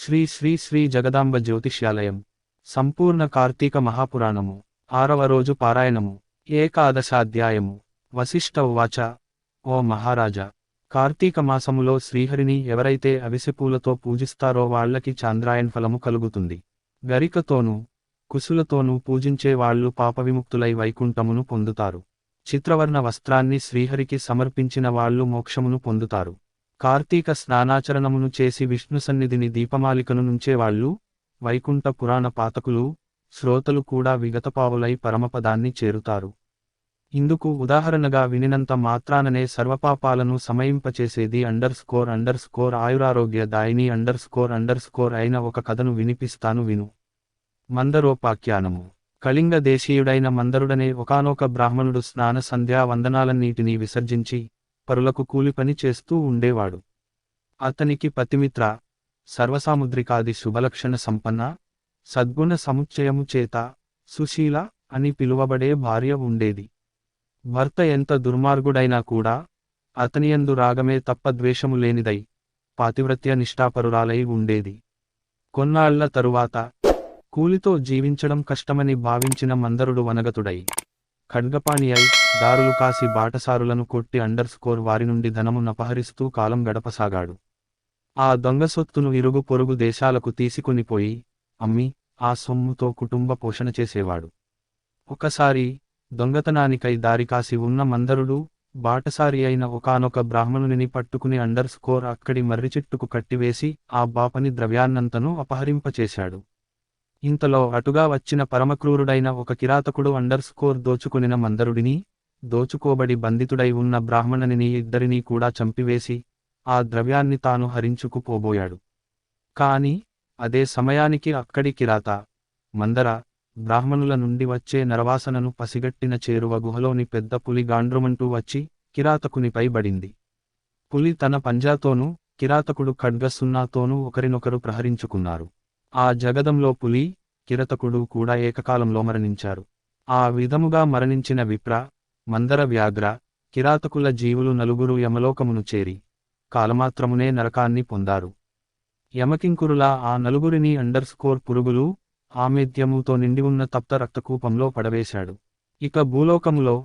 శ్రీ శ్రీ శ్రీ జగదాంబ జ్యోతిష్యాలయం సంపూర్ణ కార్తీక మహాపురాణము 6వ రోజు పారాయణము ఏకాదశాధ్యాయము వశిష్ఠ ఉవాచ ఓ మహారాజా, కార్తీక మాసములో శ్రీహరిని ఎవరైతే అవిసెపూలతో పూజిస్తారో వాళ్లకి చాంద్రాయన్ ఫలము కలుగుతుంది. గరికతోనూ కుసులతోనూ పూజించే వాళ్ళు పాపవిముక్తులై వైకుంఠమును పొందుతారు. చిత్రవర్ణ వస్త్రాన్ని శ్రీహరికి సమర్పించిన వాళ్ళు మోక్షమును పొందుతారు. కార్తీక స్నానాచరణమును చేసి విష్ణు సన్నిధిని దీపమాలికను నుంచేవాళ్ళు, వైకుంఠ పురాణ పాతకులు, శ్రోతలు కూడా విగతపావులై పరమపదాన్ని చేరుతారు. ఇందుకు ఉదాహరణగా వినినంత మాత్రాననే సర్వపాపాలను సమయింపచేసేది ఆయురారోగ్య దాయిని అయిన ఒక కథను వినిపిస్తాను విను. మందరోపాఖ్యానము. కళింగ దేశీయుడైన మందరుడనే ఒకానొక బ్రాహ్మణుడు స్నాన సంధ్యా వందనాలన్నిటినీ విసర్జించి పరులకు కూలిపని చేస్తూ ఉండేవాడు. అతనికి పతిమిత్ర, సర్వసాముద్రికాది శుభలక్షణ సంపన్న, సద్గుణ సముచ్చయము చేత సుశీల అని పిలువబడే భార్య ఉండేది. భర్త ఎంత దుర్మార్గుడైనా కూడా అతనియందు రాగమే తప్ప ద్వేషము లేనిదై పాతివ్రత్య నిష్ఠాపరురాలై ఉండేది. కొన్నాళ్ల తరువాత కూలితో జీవించడం కష్టమని భావించిన మందరుడు వనగతుడై ఖడ్గపాణి అయి దారులు కాసి బాటసారులను కొట్టి వారి నుండి ధనము నపహరిస్తూ కాలం గడపసాగాడు. ఆ దొంగ సొత్తును ఇరుగు పొరుగు దేశాలకు తీసుకునిపోయి అమ్మి ఆ సొమ్ముతో కుటుంబ పోషణ చేసేవాడు. ఒకసారి దొంగతనానికై దారికాసి ఉన్న మందరుడు బాటసారి అయిన ఒకానొక బ్రాహ్మణునిని పట్టుకుని అక్కడి మర్రిచెట్టుకు కట్టివేసి ఆ బాపని ద్రవ్యాన్నంతను అపహరింపచేశాడు. ఇంతలో అటుగా వచ్చిన పరమక్రూరుడైన ఒక కిరాతకుడు దోచుకొనిన మందరుడిని, దోచుకోబడి బంధితుడై ఉన్న బ్రాహ్మణునిని ఇద్దరినీ కూడా చంపివేసి ఆ ద్రవ్యాన్ని తాను హరించుకుపోబోయాడు. కాని అదే సమయానికి అక్కడి కిరాత, మందర బ్రాహ్మణుల నుండి వచ్చే నరవాసనను పసిగట్టిన చేరువ గుహలోని పెద్ద పులి గాండ్రుమంటూ వచ్చి కిరాతకునిపై బడింది. పులి తన పంజాతోనూ, కిరాతకుడు ఖడ్గసున్నాతోనూ ఒకరినొకరు ప్రహరించుకున్నారు. ఆ జగదంలో పులి, కిరతకుడు కూడా ఏకకాలంలో మరణించారు. ఆ విధముగా మరణించిన విప్ర, మందర వ్యాఘ్ర, కిరాతకుల జీవులు నలుగురు యమలోకమును చేరి కాలమాత్రమునే నరకాన్ని పొందారు. యమకింకురులా ఆ నలుగురిని పురుగులు ఆమేద్యముతో నిండి ఉన్న తప్త రక్తకూపంలో పడవేశాడు. ఇక భూలోకములో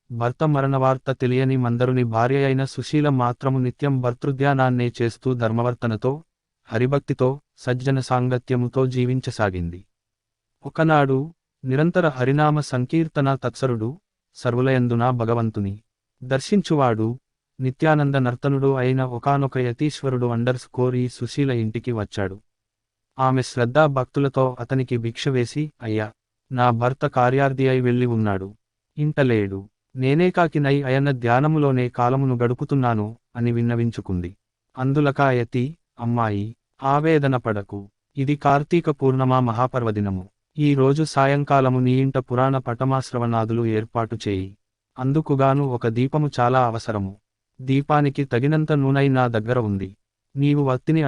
భర్త మరణవార్త తెలియని మందరుని భార్య అయిన సుశీల మాత్రము నిత్యం భర్తృధ్యానాన్నే చేస్తూ ధర్మవర్తనతో, హరిభక్తితో, సజ్జన సాంగత్యముతో జీవించసాగింది. ఒకనాడు నిరంతర హరినామ సంకీర్తన తత్సరుడు, సర్వులయందున భగవంతుని దర్శించువాడు, నిత్యానంద నర్తనుడు అయిన ఒకానొక యతీశ్వరుడు ఈ సుశీల ఇంటికి వచ్చాడు. ఆమె శ్రద్ధా భక్తులతో అతనికి భిక్ష వేసి, అయ్యా, నా భర్త కార్యార్థి అయి వెళ్ళి ఉన్నాడు, ఇంటలేడు, నేనేకాకినై అయన ధ్యానములోనే కాలమును గడుపుతున్నాను అని విన్నవించుకుంది. అందులకా యతి, అమ్మాయి, ఆవేదన పడకు, ఇది కార్తీక పూర్ణమా మహాపర్వదినము. ఈ రోజు సాయంకాలము నీ ఇంట పురాణ పటమాశ్రవణాదులు ఏర్పాటు చేయి. అందుకుగాను ఒక దీపము చాలా అవసరము. దీపానికి తగినంత నూనె నా దగ్గర ఉంది. నీవు వత్తిని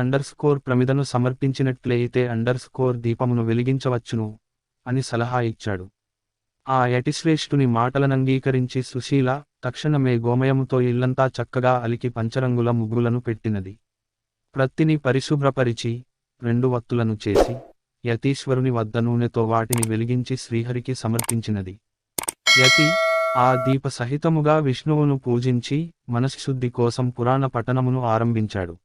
ప్రమిదను సమర్పించినట్లయితే దీపమును వెలిగించవచ్చును అని సలహా ఇచ్చాడు. ఆ యటిశ్రేష్ఠుని మాటలనంగీకరించి సుశీల తక్షణమే గోమయముతో ఇల్లంతా చక్కగా అలికి పంచరంగుల ముగ్గులను పెట్టినది. ప్రత్తిని పరిశుభ్రపరిచి 2 వత్తులను చేసి యతీశ్వరుని వద్ద నూనెతో వాటిని వెలిగించి శ్రీహరికి సమర్పించినది. యతి ఆ దీప సహితముగా విష్ణువును పూజించి మనశ్శుద్ధి కోసం పురాణ పఠనమును ఆరంభించాడు.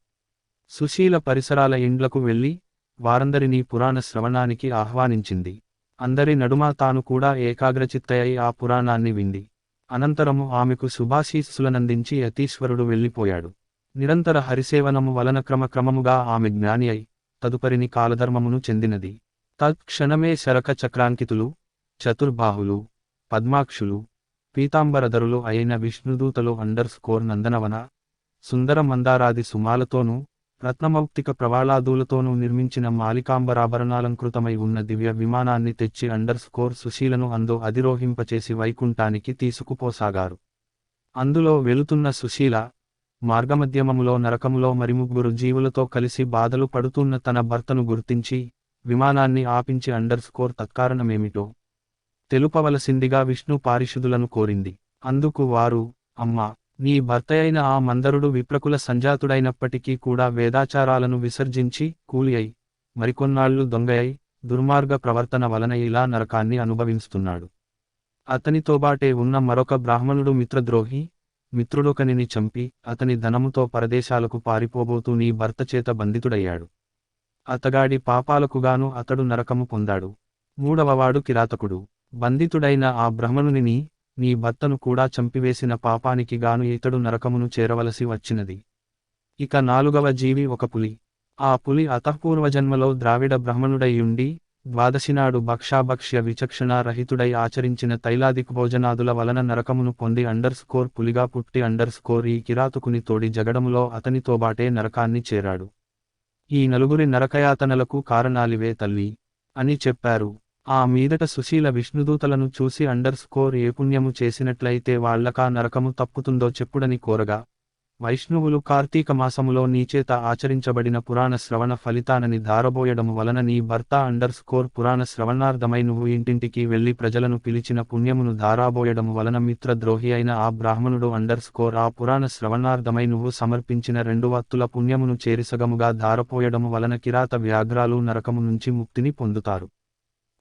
సుశీల పరిసరాల ఇండ్లకు వెళ్లి వారందరినీ పురాణ శ్రవణానికి ఆహ్వానించింది. అందరి నడుమ తాను కూడా ఏకాగ్రచిత్తయై ఆ పురాణాన్ని వింది. అనంతరము ఆమెకు శుభాశీస్సులనందించి యతీశ్వరుడు వెళ్ళిపోయాడు. నిరంతర హరిసేవనము వలన క్రమక్రమముగా ఆమె జ్ఞాని అయి తదుపరిని కాలధర్మమును చెందినది. తత్క్షణమే శరక చక్రాంకితులు, చతుర్బాహులు, పద్మాక్షులు, పీతాంబరధరులు అయిన విష్ణుదూతలు నందనవన, సుందర మందారాది సుమాలతోనూ, రత్నమౌక్తిక ప్రవాళాదులతోనూ నిర్మించిన మాలికాంబరాభరణాలంకృతమై ఉన్న దివ్య విమానాన్ని తెచ్చి సుశీలను అధిరోహింపచేసి వైకుంఠానికి తీసుకుపోసాగారు. అందులో వెళుతున్న సుశీల మార్గమధ్యమములో నరకములో మరిముగ్గురు జీవులతో కలిసి బాధలు పడుతున్న తన భర్తను గుర్తించి విమానాన్ని ఆపించి తత్కారణమేమిటో తెలుపవలసిందిగా విష్ణు పారిషుదులను కోరింది. అందుకు వారు, అమ్మా, నీ భర్తయైన ఆ మందరుడు విప్రకుల సంజాతుడైనప్పటికీ కూడా వేదాచారాలను విసర్జించి కూలి అయి మరికొన్నాళ్లు దొంగయై దుర్మార్గ ప్రవర్తన వలన ఇలా నరకాన్ని అనుభవిస్తున్నాడు. అతనితోబాటే ఉన్న మరొక బ్రాహ్మణుడు మిత్రద్రోహి, మిత్రుడొకనిని చంపి అతని ధనముతో పరదేశాలకు పారిపోబోతూ నీ భర్త చేత బంధితుడయ్యాడు. అతగాడి పాపాలకుగాను అతడు నరకము పొందాడు. మూడవవాడు కిరాతకుడు. బంధితుడైన ఆ బ్రాహ్మణునిని, నీ భర్తను కూడా చంపివేసిన పాపానికి గాను ఇతడు నరకమును చేరవలసి వచ్చినది. ఇక నాలుగవ జీవి ఒక పులి. ఆ పులి అతఃపూర్వజన్మలో ద్రావిడ బ్రాహ్మణుడైయుండి, ద్వాదశినాడు భక్షాభక్ష్య విచక్షణా రహితుడై ఆచరించిన తైలాదిక్ భోజనాదుల వలన నరకమును పొంది పులిగా పుట్టి ఈ కిరాతకుని తోడి జగడములో అతనితోబాటే నరకాన్ని చేరాడు. ఈ నలుగురి నరకయాతనలకు కారణాలివే తల్లి అని చెప్పారు. ఆ మీదట సుశీల విష్ణుదూతలను చూసి ఏ పుణ్యము చేసినట్లయితే వాళ్లకా నరకము తప్పుతుందో చెప్పుడని కోరగా, వైష్ణవులు కార్తీక మాసములో నీచేత ఆచరించబడిన పురాణ శ్రవణ ఫలితానని ధారబోయడము వలన నీ భర్త పురాణ శ్రవణార్థమై నువ్వు ఇంటింటికి వెళ్లి ప్రజలను పిలిచిన పుణ్యమును ధారాబోయడము వలన మిత్రద్రోహి అయిన ఆ బ్రాహ్మణుడు ఆ పురాణ శ్రవణార్థమై నువ్వు సమర్పించిన 2 వత్తుల పుణ్యమును చేరిసగముగా ధారపోయడము వలన కిరాత వ్యాఘ్రాలు నరకము నుంచి ముక్తిని పొందుతారు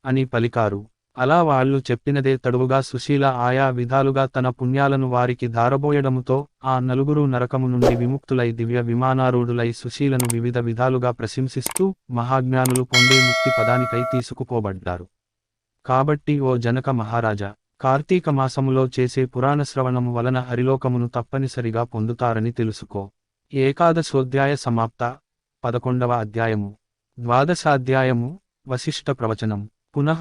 అని పలికారు. అలా వాళ్ళు చెప్పినదే తడువుగా సుశీల ఆయా విధాలుగా తన పుణ్యాలను వారికి ధారబోయడముతో ఆ నలుగురు నరకము నుండి విముక్తులై దివ్య విమానారూఢులై సుశీలను వివిధ విధాలుగా ప్రశంసిస్తూ మహాజ్ఞానులు పొందే ముక్తి పదానికై తీసుకుపోబడ్డారు. కాబట్టి ఓ జనక మహారాజా, కార్తీక మాసములో చేసే పురాణ శ్రవణము వలన హరిలోకమును తప్పనిసరిగా పొందుతారని తెలుసుకో. ఏకాదశోధ్యాయ సమాప్త. 11వ అధ్యాయము. ద్వాదశాధ్యాయము. వశిష్ఠ ప్రవచనం.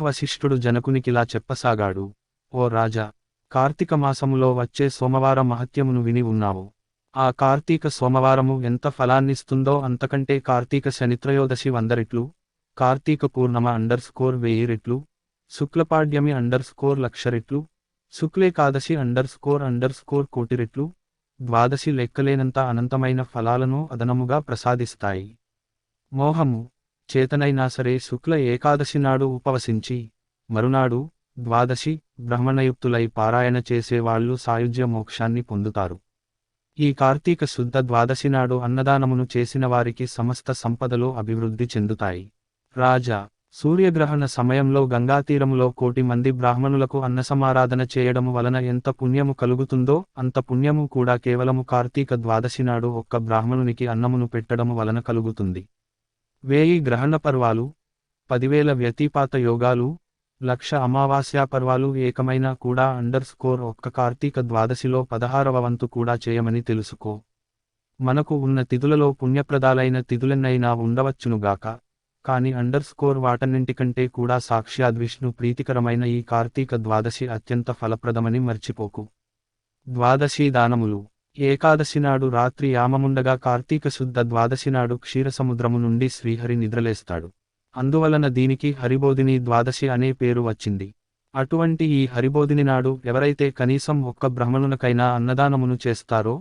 వశిష్ఠుడు జనకునికిలా చెప్పసాగాడు. ఓ రాజా, కార్తీక మాసములో వచ్చే సోమవార మహత్యమును విని ఉన్నావు. ఆ కార్తీక సోమవారము ఎంత ఫలాన్నిస్తుందో అంతకంటే కార్తీక శనిత్రయోదశి 100 రెట్లు, కార్తీక పూర్ణమ _1000 రెట్లు, శుక్లపాడ్యమి _1,00,000 రెట్లు, శుక్లేకాదశి _కోటి రెట్లు, ద్వాదశి లెక్కలేనంత అనంతమైన ఫలాలను అదనముగా ప్రసాదిస్తాయి. మోహము చేతనైనా సరే శుక్ల ఏకాదశి నాడు ఉపవసించి, మరునాడు ద్వాదశి బ్రహ్మణయుక్తులై పారాయణ చేసేవాళ్లు సాయుజ్య మోక్షాన్ని పొందుతారు. ఈ కార్తీక శుద్ధ ద్వాదశి నాడు అన్నదానమును చేసిన వారికి సమస్త సంపదలు అభివృద్ధి చెందుతాయి. రాజా, సూర్యగ్రహణ సమయంలో గంగాతీరములో 1,000,000 మంది బ్రాహ్మణులకు అన్నసమారాధన చేయడము వలన ఎంత పుణ్యము కలుగుతుందో అంత పుణ్యము కూడా కేవలము కార్తీక ద్వాదశి నాడు ఒక్క బ్రాహ్మణునికి అన్నమును పెట్టడము వలన కలుగుతుంది. 1000 గ్రహణ పర్వాలు, 10,000 వ్యతిపాత యోగాలు, 1,00,000 అమావాస్యా పర్వాలు ఏకమైనా కూడా ఒక్క కార్తీక ద్వాదశిలో 16వ వంతు కూడా చేయమని తెలుసుకో. మనకు ఉన్న తిథులలో పుణ్యప్రదాలైన తిథులెన్నైనా ఉండవచ్చునుగాక, కాని వాటన్నింటికంటే కూడా సాక్షాద్విష్ణు ప్రీతికరమైన ఈ కార్తీక ద్వాదశి అత్యంత ఫలప్రదమని మర్చిపోకు. ద్వాదశి దానములు. ఏకాదశి నాడు రాత్రి యామముండగా కార్తీక శుద్ధ ద్వాదశి నాడు క్షీరసముద్రము నుండి శ్రీహరి నిద్రలేస్తాడు. అందువలన దీనికి హరిబోధిని ద్వాదశి అనే పేరు వచ్చింది. అటువంటి ఈ హరిబోధిని నాడు ఎవరైతే కనీసం ఒక్క బ్రాహ్మణునకైనా అన్నదానమును చేస్తారో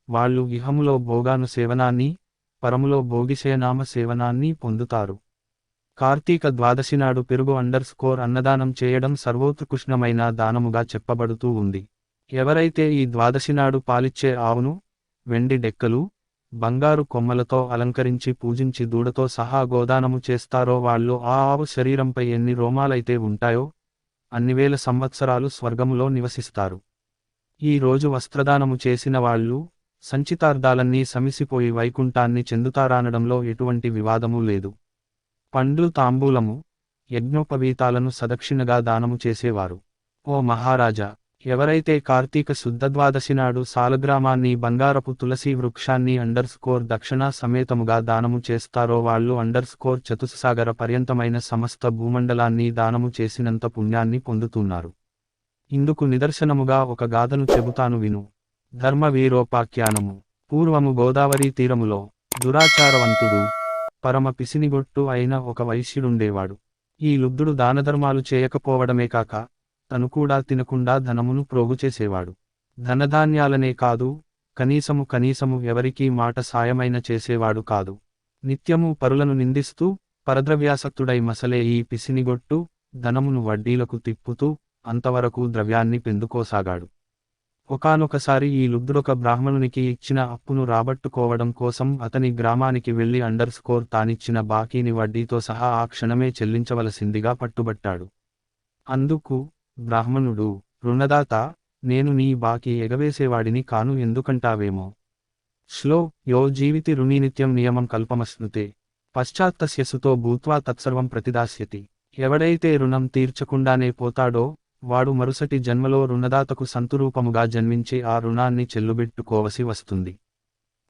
వాళ్ళు ఇహములో భోగాను సేవనాన్ని, పరములో భోగిశయనామ సేవనాన్ని పొందుతారు. కార్తీక ద్వాదశి నాడు పెరుగు అన్నదానం చేయడం సర్వోత్కృష్టమైన దానముగా చెప్పబడుతూ ఉంది. ఎవరైతే ఈ ద్వాదశి నాడు పాలిచ్చే ఆవును, వెండి డెక్కలు, బంగారు కొమ్మలతో అలంకరించి పూజించి దూడతో సహా గోదానము చేస్తారో వాళ్ళు ఆ ఆవు శరీరంపై ఎన్ని రోమాలైతే ఉంటాయో అన్ని వేల సంవత్సరాలు స్వర్గములో నివసిస్తారు. ఈ రోజు వస్త్రదానము చేసిన వాళ్ళు సంచితార్థాలన్నీ సమిసిపోయి వైకుంఠాన్ని చెందుతారనడంలో ఎటువంటి వివాదమూ లేదు. పండ్లు తాంబూలము, యజ్ఞోపవీతాలను సదక్షిణగా దానము చేసేవారు. ఓ మహారాజా, ఎవరైతే కార్తీక శుద్ధ ద్వాదశి నాడు సాలగ్రామాన్ని బంగారపు తులసి వృక్షాన్ని దక్షిణ సమేతముగా దానము చేస్తారో వాళ్ళు చతుస్సాగర పర్యంతమైన సమస్త భూమండలాన్ని దానము చేసినంత పుణ్యాన్ని పొందుతున్నారు. ఇందుకు నిదర్శనముగా ఒక గాథను చెబుతాను విను. ధర్మవీరోపాఖ్యానము. పూర్వము గోదావరి తీరములో దురాచారవంతుడు, పరమ పిసినిగొట్టు అయిన ఒక వైశ్యుడుండేవాడు. ఈ లుబ్ధుడు దానధర్మాలు చేయకపోవడమే కాక తను కూడా తినకుండా ధనమును ప్రోగుచేసేవాడు. ధనధాన్యాలనే కాదు, కనీసము ఎవరికీ మాట సాయమైన చేసేవాడు కాదు. నిత్యము పరులను నిందిస్తూ పరద్రవ్యాసక్తుడై మసలే ఈ పిసినిగొట్టు ధనమును వడ్డీలకు తిప్పుతూ అంతవరకు ద్రవ్యాన్ని పెందుకోసాగాడు. ఒకానొకసారి ఈ లుబ్ధుడొక బ్రాహ్మణునికి ఇచ్చిన అప్పును రాబట్టుకోవడం కోసం అతని గ్రామానికి వెళ్లి తానిచ్చిన బాకీని వడ్డీతో సహా ఆ క్షణమే చెల్లించవలసిందిగా పట్టుబట్టాడు. అందుకు బ్రాహ్మణుడు, రుణదాత, నేను నీ బాకీ ఎగవేసేవాడిని కాను ఎందుకంటావేమో. శ్లో యో జీవితి రుణీ నిత్యం నియమం కల్పమశ్నుతే పశ్చాత్తస్యసుతో భూత్వా తత్సర్వం ప్రతిదాస్యతి. ఎవడైతే రుణం తీర్చకుండానే పోతాడో వాడు మరుసటి జన్మలో రుణదాతకు సంతురూపముగా జన్మించి ఆ రుణాన్ని చెల్లుబెట్టుకోవసి వస్తుంది.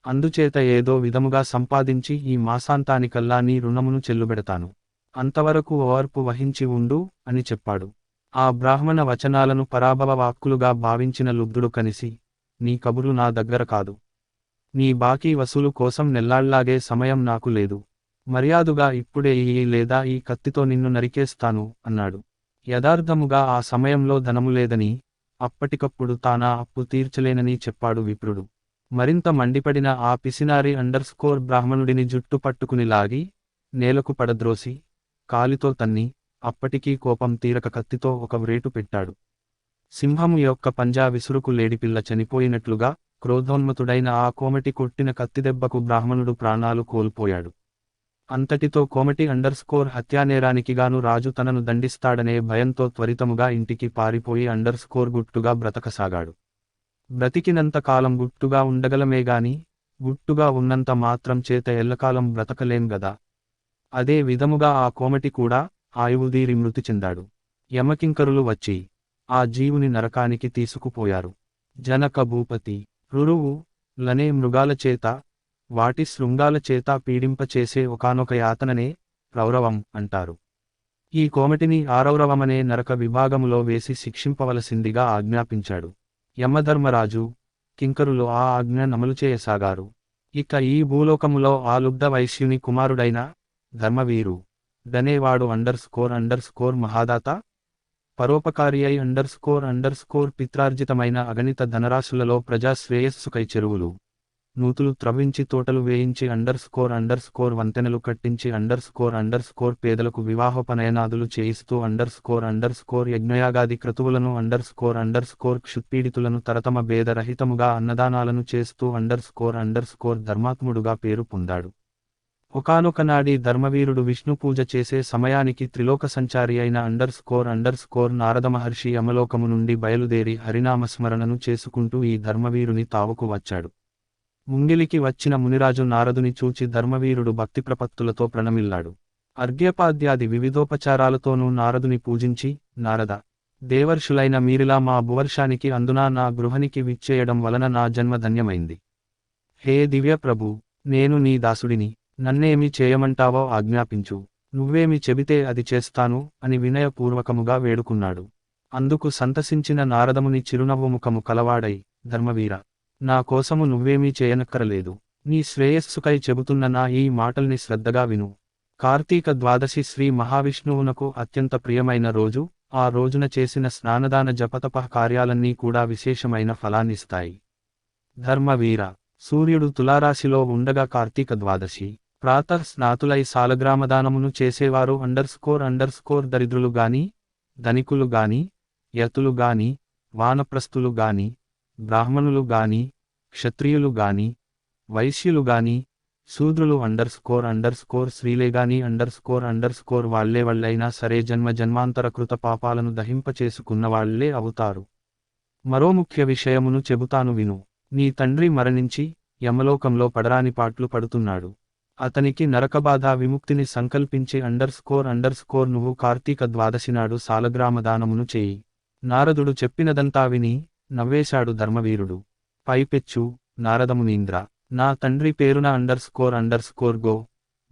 అందుచేత ఏదో విధముగా సంపాదించి ఈ మాసాంతానికల్లా నీ రుణమును చెల్లుబెడతాను. అంతవరకు ఓర్పు వహించి ఉండు అని చెప్పాడు. ఆ బ్రాహ్మణ వచనాలను పరాభవ వాక్కులుగా భావించిన లుబ్ధుడు కనిసి, నీ కబురు నా దగ్గర కాదు. నీ బాకీ వసూలు కోసం నెల్లాళ్లాగే సమయం నాకు లేదు. మర్యాదుగా ఇప్పుడే లేదా ఈ కత్తితో నిన్ను నరికేస్తాను అన్నాడు. యథార్థముగా ఆ సమయంలో ధనము లేదని, అప్పటికప్పుడు తానా అప్పు తీర్చలేనని చెప్పాడు విప్రుడు. మరింత మండిపడిన ఆ పిసినారి బ్రాహ్మణుడిని జుట్టు పట్టుకుని లాగి, నేలకు పడద్రోసి, కాలితో తన్ని, అప్పటికీ కోపం తీరక కత్తితో ఒక వ్రేటు పెట్టాడు. సింహము యొక్క పంజా విసురుకు లేడిపిల్ల చనిపోయినట్లుగా, క్రోధోన్మతుడైన ఆ కోమటి కొట్టిన కత్తిదెబ్బకు బ్రాహ్మణుడు ప్రాణాలు కోల్పోయాడు. అంతటితో కోమటి హత్యానేరానికిగాను రాజు తనను దండిస్తాడనే భయంతో త్వరితముగా ఇంటికి పారిపోయి గుట్టుగా బ్రతకసాగాడు. బ్రతికినంత కాలం గుట్టుగా ఉండగలమేగాని, గుట్టుగా ఉన్నంత మాత్రం చేత ఎల్లకాలం బ్రతకలేం గదా. అదే విధముగా ఆ కోమటి కూడా ఆయువుదీరి మృతి చెందాడు. యమకింకరులు వచ్చి ఆ జీవుని నరకానికి తీసుకుపోయారు. జనక భూపతి, రురువు లనే మృగాల చేత, వాటి శృంగాల చేత పీడింపచేసే ఒకానొక యాతననే రౌరవం అంటారు. ఈ కోమటిని ఆరౌరవమనే నరక విభాగములో వేసి శిక్షింపవలసిందిగా ఆజ్ఞాపించాడు. యమధర్మరాజు, కింకరులు ఆ ఆజ్ఞ నమలుచేయసాగారు. ఇక ఈ భూలోకములో ఆ లుబ్ధ వైశ్యుని కుమారుడైన ధర్మవీరు దనేవాడు మహాదాత, పరోపకారి అయి పిత్రార్జితమైన అగణిత ధనరాశులలో ప్రజా శ్రేయస్సుకై చెరువులు, నూతులు త్రవ్వించి తోటలు వేయించి వంతెనలు కట్టించి పేదలకు వివాహోపనయనాదులు చేయిస్తూ యజ్ఞయాగాది క్రతువులను క్షుత్పీడితులను తరతమ భేదరహితముగా అన్నదానాలను చేస్తూ ధర్మాత్ముడుగా పేరు పొందాడు. ఒకానొకనాడి ధర్మవీరుడు విష్ణు పూజ చేసే సమయానికి త్రిలోక సంచారి అయిన నారద మహర్షి యమలోకము నుండి బయలుదేరి హరినామస్మరణను చేసుకుంటూ ఈ ధర్మవీరుని తావుకు వచ్చాడు. ముంగిలికి వచ్చిన మునిరాజు నారదుని చూచి ధర్మవీరుడు భక్తి ప్రపత్తులతో ప్రణమిల్లాడు. అర్ఘ్యపాద్యాది వివిధోపచారాలతోనూ నారదుని పూజించి, నారద, దేవర్షులైన మీరిలా మా భువర్షానికి అందునా నా గృహనికి విచ్చేయడం వలన నా జన్మ ధన్యమైంది. హే దివ్య ప్రభు, నేను నీ దాసుడిని, నన్నేమి చేయమంటావో ఆజ్ఞాపించు, నువ్వేమి చెబితే అది చేస్తాను అని వినయపూర్వకముగా వేడుకున్నాడు. అందుకు సంతసించిన నారదముని చిరునవ్వు ముఖము కలవాడై, ధర్మవీర, నా కోసము నువ్వేమీ చేయనక్కరలేదు. నీ శ్రేయస్సుకై చెబుతున్న నా ఈ మాటల్ని శ్రద్ధగా విను. కార్తీక ద్వాదశి శ్రీ మహావిష్ణువునకు అత్యంత ప్రియమైన రోజు. ఆ రోజున చేసిన స్నానదాన జపతప కార్యాలన్నీ కూడా విశేషమైన ఫలాన్నిస్తాయి. ధర్మవీర, సూర్యుడు తులారాశిలో ఉండగా కార్తీక ద్వాదశి ప్రాతః స్నాతులై సాలగ్రామదానమును చేసేవారు దరిద్రులు గాని, ధనికులు గాని, యతులు గాని, వానప్రస్థులు గాని, బ్రాహ్మణులు గాని, క్షత్రియులు గాని, వైశ్యులు గాని, శూద్రులు స్త్రీలే గాని వాళ్ళైనా సరే జన్మాంతర కృత పాపాలను దహింపచేసుకున్న వాళ్లే అవుతారు. మరో ముఖ్య విషయమును చెబుతాను విను. నీ తండ్రి మరణించి యమలోకంలో పడరాని పాట్లు పడుతున్నాడు. అతనికి నరకబాధ విముక్తిని సంకల్పించి నువ్వు కార్తీక ద్వాదశినాడు సాలగ్రామదానమును చేయి. నారదుడు చెప్పినదంతా విని నవ్వేశాడు ధర్మవీరుడు. పైపెచ్చు, నారదమునీంద్ర, నా తండ్రి పేరున గో,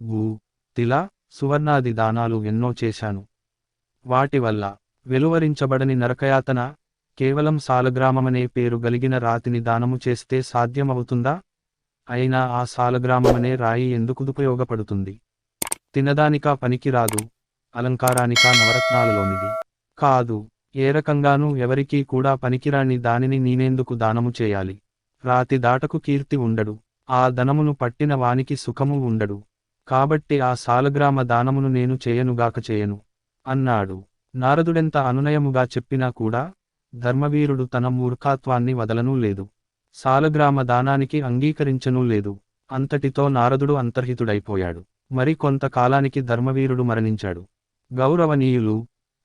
భూ, తిల, సువర్ణాది దానాలు ఎన్నో చేశాను. వాటి వల్ల వెలువరించబడని నరకయాతన కేవలం సాలగ్రామమనే పేరు గలిగిన రాతిని దానము చేస్తే సాధ్యమవుతుందా? అయినా ఆ సాలగ్రామమనే రాయి ఎందుకుపయోగపడుతుంది? తినదానికా పనికిరాదు, అలంకారానికా నవరత్నాలలోనిది కాదు. ఏ రకంగానూ ఎవరికీ కూడా పనికిరాని దానిని నేనెందుకు దానము చేయాలి? రాతి దాటకు కీర్తి ఉండడు, ఆ ధనమును పట్టిన వానికి సుఖము ఉండడు. కాబట్టి ఆ సాలగ్రామ దానమును నేను చేయను అన్నాడు. నారదుడెంత అనునయముగా చెప్పినా కూడా ధర్మవీరుడు తన మూర్ఖత్వాన్ని వదలనూ లేదు. సాలగ్రామ దానానికి అంగీకరించనూ లేదు. అంతటితో నారదుడు అంతర్హితుడైపోయాడు. మరి కొంత కాలానికి ధర్మవీరుడు మరణించాడు. గౌరవనీయులు,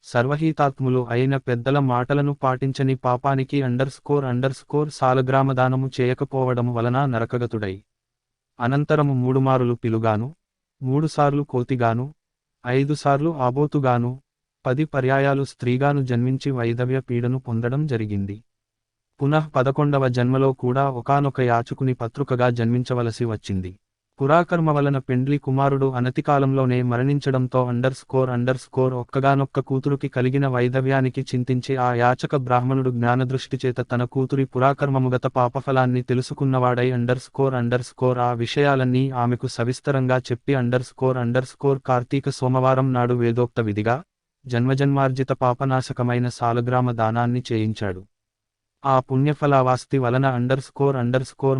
సర్వహితాత్ములు అయిన పెద్దల మాటలను పాటించని పాపానికి సాలగ్రామదానము చేయకపోవడం వలన నరకగతుడై అనంతరము 3 మారులు పిలుగాను, 3 సార్లు కోతిగాను, 5 సార్లు ఆబోతుగాను, 10 పర్యాయాలు స్త్రీగాను జన్మించి వైధవ్య పీడను పొందడం జరిగింది. పునః 11వ జన్మలో కూడా ఒకానొక యాచకుని పత్రుకగా జన్మించవలసి వచ్చింది. పురాకర్మ వలన పెండ్లి కుమారుడు అనతికాలంలోనే మరణించడంతో ఒక్కగానొక్క కూతురుకి కలిగిన వైధవ్యానికి చింతించి ఆ యాచక బ్రాహ్మణుడు జ్ఞానదృష్టిచేత తన కూతురి పురాకర్మముగత పాపఫలాన్ని తెలుసుకున్నవాడై ఆ విషయాలన్నీ ఆమెకు సవిస్తరంగా చెప్పి కార్తీక సోమవారం నాడు వేదోక్త విధిగా జన్మజన్మార్జిత పాపనాశకమైన సాలగ్రామ దానాన్ని చేయించాడు. ఆ పుణ్యఫలావాస్తి వలన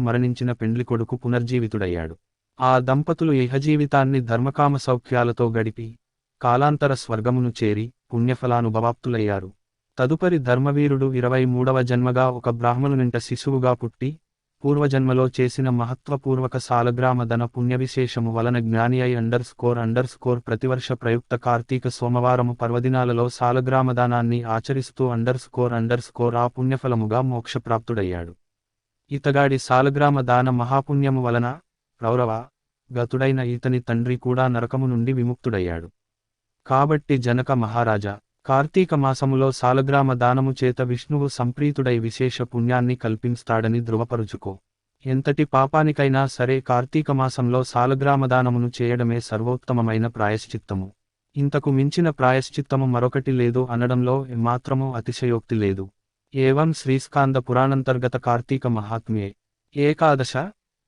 మరణించిన పెండ్లి కొడుకు పునర్జీవితుడయ్యాడు. ఆ దంపతులు ఇహజీవితాన్ని ధర్మకామ సౌఖ్యాలతో గడిపి కాలాంతర స్వర్గమును చేరి పుణ్యఫలానుభవాప్తులయ్యారు. తదుపరి ధర్మవీరుడు 23వ జన్మగా ఒక బ్రాహ్మణునింట శిశువుగా పుట్టి పూర్వజన్మలో చేసిన మహత్వపూర్వక సాలగ్రామ దన పుణ్యవిశేషము వలన జ్ఞాని అయి ప్రతివర్ష ప్రయుక్త కార్తీక సోమవారము పర్వదినాలలో సాలగ్రామదానాన్ని ఆచరిస్తూ ఆ పుణ్యఫలముగా మోక్షప్రాప్తుడయ్యాడు. ఇతగాడి సాలగ్రామ దాన మహాపుణ్యము వలన రౌరవ గతుడైన ఇతని తండ్రి కూడా నరకము నుండి విముక్తుడయ్యాడు. కాబట్టి జనక మహారాజా, కార్తీక మాసములో సాలగ్రామ దానము చేత విష్ణువు సంప్రీతుడై విశేష పుణ్యాన్ని కల్పిస్తాడని ధృవపరుచుకో. ఎంతటి పాపానికైనా సరే కార్తీక మాసంలో సాలగ్రామదానమును చేయడమే సర్వోత్తమమైన ప్రాయశ్చిత్తము. ఇంతకు మించిన ప్రాయశ్చిత్తము మరొకటి లేదు అనడంలో మాత్రము అతిశయోక్తి లేదు. ఏవం శ్రీస్కాంద పురాణంతర్గత కార్తీక మహాత్మ్యే ఏకాదశ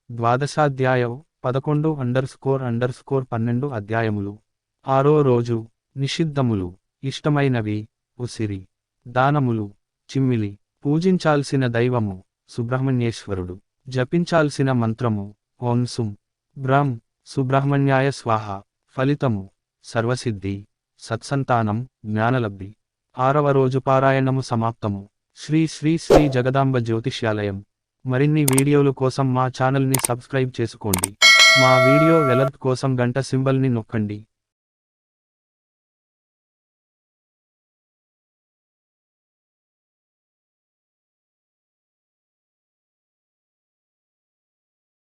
ద్వాదశాధ్యాయౌ 11_12 అధ్యాయములు. 6వ రోజు నిషిద్ధములు, ఇష్టమైనవి, ఉసిరి, దానములు, చిమ్మిలి, పూజించాల్సిన దైవము సుబ్రహ్మణ్యేశ్వరుడు, జపించాల్సిన మంత్రము ఓం సుం బ్రహ్మ సుబ్రహ్మణ్యాయ స్వాహ. ఫలితము సర్వసిద్ధి, సత్సంతానం, జ్ఞానలబ్ధి. 6వ రోజు పారాయణము సమాప్తము. శ్రీ శ్రీ శ్రీ జగదాంబ జ్యోతిష్యాలయం. మరిన్ని వీడియోలు కోసం మా ఛానల్ని సబ్స్క్రైబ్ చేసుకోండి. మా వీడియో అలర్ట్ కోసం గంట సింబల్ని నొక్కండి.